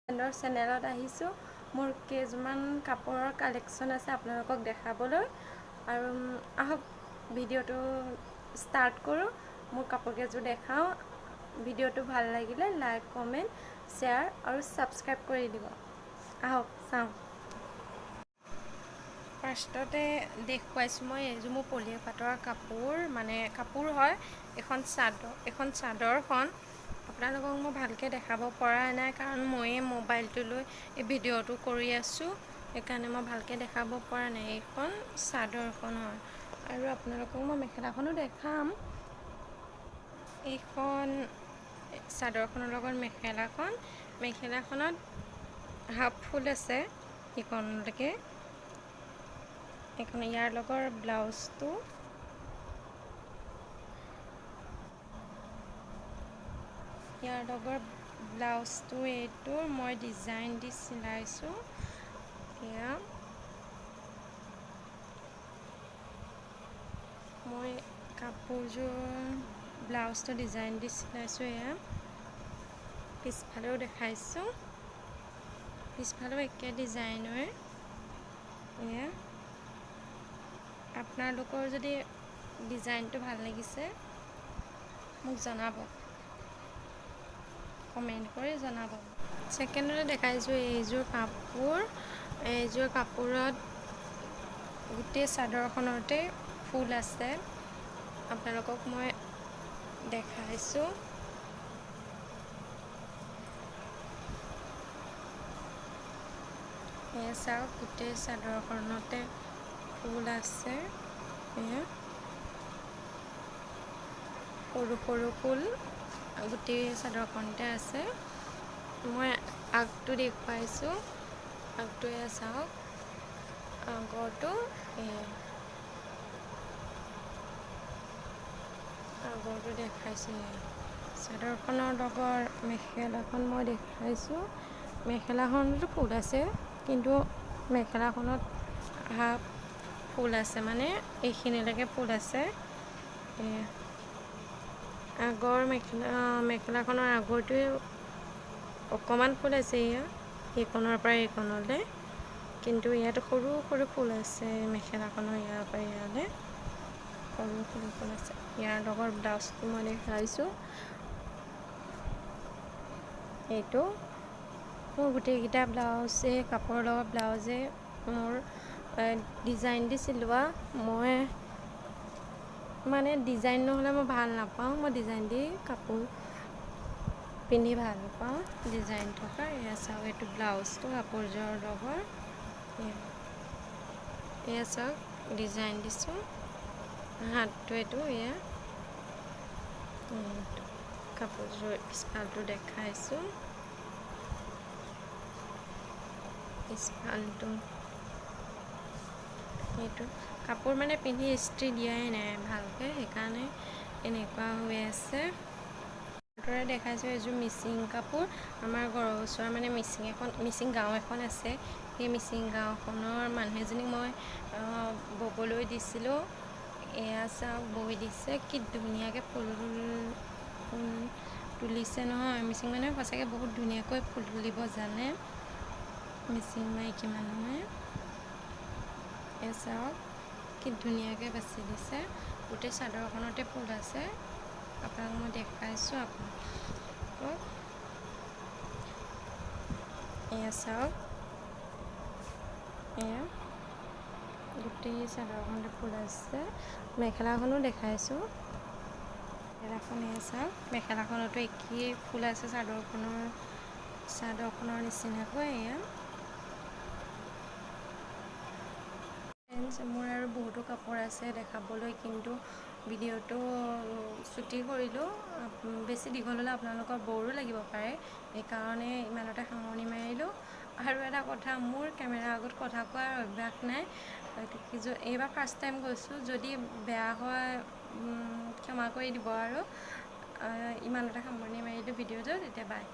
ব্ৰেণ্ডৰ চেনেলত আহিছোঁ। মোৰ কেইযোৰমান কাপোৰৰ কালেকশ্যন আছে আপোনালোকক দেখাবলৈ। আৰু আহক ভিডিঅ'টো ষ্টাৰ্ট কৰোঁ। মোৰ কাপোৰ কেইযোৰ দেখাওঁ। ভিডিঅ'টো ভাল লাগিলে লাইক, কমেণ্ট, শ্বেয়াৰ আৰু ছাবস্ক্ৰাইব কৰি দিব। আহক চাওঁ। ফাৰ্ষ্টতে দেখুৱাইছোঁ মই এইযোৰ মোৰ পলিয়ে পাটৰ কাপোৰ, মানে কাপোৰ হয়। এখন চাদৰখন আপোনালোকক মই ভালকৈ দেখাব পৰা নাই, কাৰণ ময়ে মোবাইলটো লৈ এই ভিডিঅ'টো কৰি আছোঁ, সেইকাৰণে মই ভালকৈ দেখাব পৰা নাই। এইখন চাদৰখন হয় আৰু আপোনালোকক মই মেখেলাখনো দেখাম। এইখন চাদৰখনৰ লগত মেখেলাখনত হাফ ফুল আছে এইখনলৈকে। এইখন ইয়াৰ লগৰ ব্লাউজটো এইটো মই ডিজাইন দি চিলাইছোঁ। এয়া মই কাপোৰযোৰ ব্লাউজটো ডিজাইন দি চিলাইছোঁ। এয়া পিছফালেও দেখাইছোঁ, পিছফালেও একে ডিজাইনৰে। এয়া আপোনালোকৰ যদি ডিজাইনটো ভাল লাগিছে মোক জনাব, কমেণ্ট কৰি জনাব। ছেকেণ্ডতে দেখাইছোঁ এইযোৰ কাপোৰত গোটেই চাদৰখনতে ফুল আছে। আপোনালোকক মই দেখাইছোঁ। এয়া চাওক, গোটেই চাদৰখনতে ফুল আছে। এয়া সৰু সৰু ফুল গোটেই চাদৰখনতে আছে। মই আগটো দেখুৱাইছোঁ, আগটো এয়া চাওক, আগৰটো দেখাইছোঁ। চাদৰখনৰ লগৰ মেখেলাখন মই দেখাইছোঁ। মেখেলাখনতো ফুল আছে, কিন্তু মেখেলাখনত হাফ ফুল আছে, মানে এইখিনিলৈকে ফুল আছে। আগৰ মেখেলাখনৰ আগৰটোৱে অকণমান ফুল আছে, এইকণৰ পৰা এইকণলৈ, কিন্তু ইয়াত সৰু সৰু ফুল আছে। মেখেলাখনৰ ইয়াৰ পৰা ইয়ালৈ সৰু সৰু ফুল আছে। ইয়াৰ লগৰ ব্লাউজটো মই দেখাইছোঁ। এইটো মোৰ গোটেইকেইটা ব্লাউজে কাপোৰৰ লগত ব্লাউজে মোৰ ডিজাইন দি চিলোৱা। মই মানে ডিজাইন নহ'লে মই ভাল নাপাওঁ। মই ডিজাইন দি কাপোৰ পিন্ধি ভাল পাওঁ, ডিজাইন থকা। এয়া চাওক, এইটো ব্লাউজটো কাপোৰযোৰৰ লগৰ। এয়া চাওক, ডিজাইন দিছোঁ। হাতটো এইটো কাপোৰযোৰ পিছফালটো দেখাইছোঁ। পিছফালটো এইটো কাপোৰ মানে পিন্ধি ইস্ত্ৰি দিয়াই নাই ভালকৈ, সেইকাৰণে এনেকুৱা হৈ আছে। দৰে দেখাইছোঁ এইযোৰ মিচিং কাপোৰ। আমাৰ ঘৰৰ ওচৰৰ মানে মিচিং গাঁও এখন আছে। সেই মিচিং গাঁওখনৰ মানুহ এজনীক মই ববলৈ দিছিলোঁ। এয়া চাওক, বৈ দিছে। কি ধুনীয়াকৈ ফুল তুলিছে নহয়। মিচিং মানুহে সঁচাকৈ বহুত ধুনীয়াকৈ ফুল তুলিব জানে, মিচিং মাইকী মানুহে। এয়া চাওক, কি ধুনীয়াকৈ বাচি দিছে। গোটেই চাদৰখনতে ফুল আছে। আপোনাক মই দেখাইছোঁ। এয়া চাওক, এয়া গোটেই চাদৰখনতে ফুল আছে। মেখেলাখনো দেখাইছোঁ। মেখেলাখন এয়া চাওক, মেখেলাখনতো একেই ফুল আছে চাদৰখনৰ নিচিনাকৈ। এয়া মোৰ আৰু বহুতো কাপোৰ আছে দেখাবলৈ, কিন্তু ভিডিঅ'টো ছুটি কৰিলোঁ। বেছি দীঘল হ'লে আপোনালোকৰ ব'ৰো লাগিব পাৰে, সেইকাৰণে ইমানতে সামৰণি মাৰিলোঁ। আৰু এটা কথা, মোৰ কেমেৰাৰ আগত কথা কোৱাৰ অভ্যাস নাই। এইবাৰ ফাৰ্ষ্ট টাইম কৈছোঁ, যদি বেয়া হয় ক্ষমা কৰি দিব। আৰু ইমানতে সামৰণি মাৰিলোঁ ভিডিঅ'টো। তেতিয়া বাই।